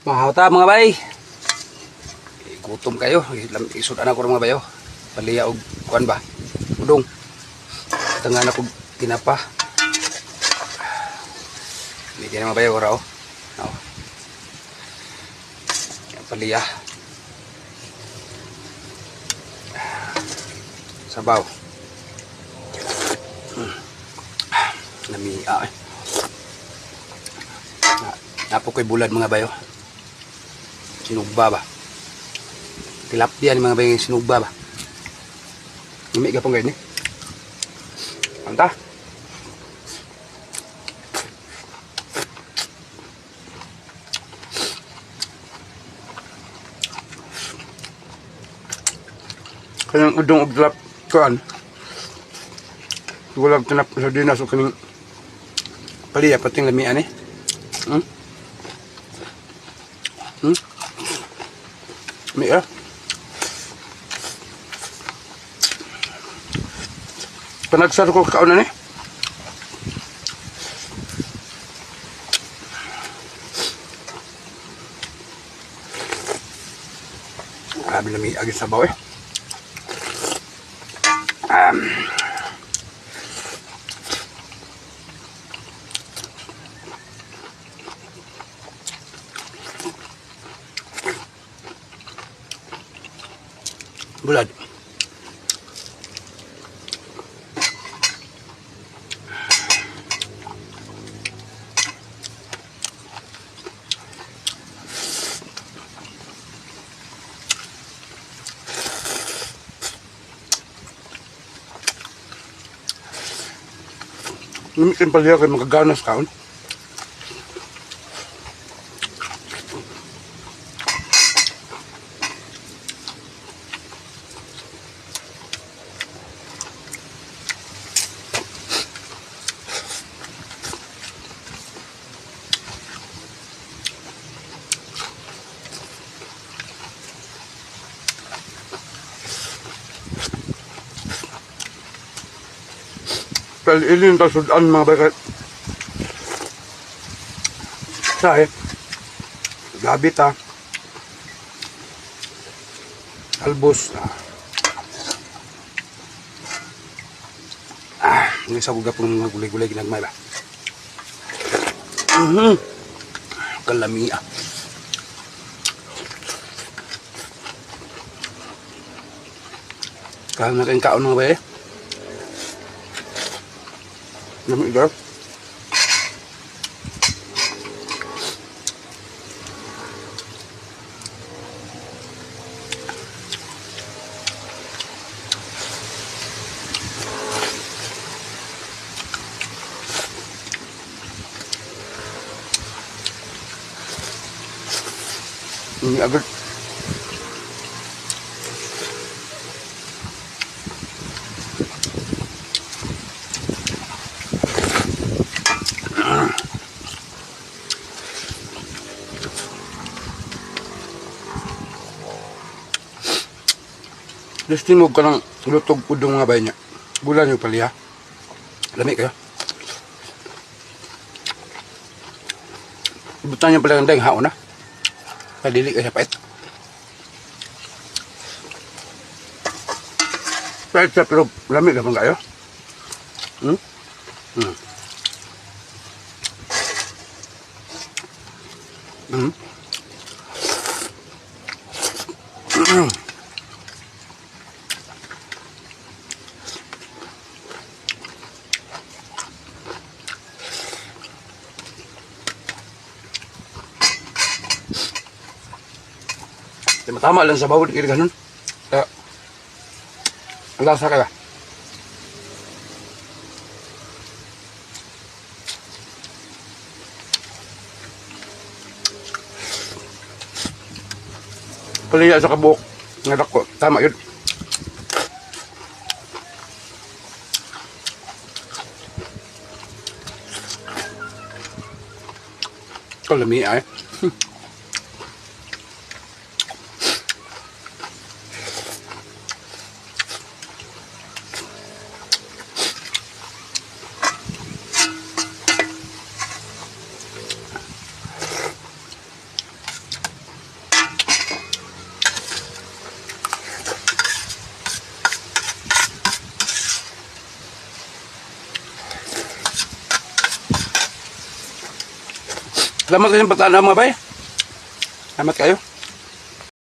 Mahauta mga bay. Gutom kayo. Isudan ako mga bayo. Paliya og kuan ba? Udong. Tangan ako tinapa. Bigyan mga bayo raw. Oh. Paliya. Sabaw. Namia eh. Napo ko'y bulad mga bayo. Sinugba ba? Tilapia ni mga bayo sinugba ba? Imi ka pong ganyan eh. Anta? Kanyang udong og tilap kuan. Walang tinap sa dinas o kaning paliya pating lamian eh. May panagsar ko kaunan eh. Grabe lami agad sabaw eh. Bulad. Limitin pala kayo magaganas kaon. Pero ilin ta sudan mga bakat. Say. Gabi ta. Albos. Ini sa buga pun mga gulay-gulay ginagmay ba. Kalami ah. Kahit natin kaon mga ba eh. Lamig daw. Ini agak Destingog ka ng lutog udong mga bay niya. Bulan yung paliha. Lamig kayo. Ibutan niya pala ng daing haon na. Kadili ka siya pait. Pait siya pero lamig ka pang kayo. Tama lang sa bawod kaya ganun. Ang lasa kaya. Paliya sa kabuok. Ngadak ko. Tama yun. Kalami ay. Salamat kayong patanaw mga bay. Salamat kayo.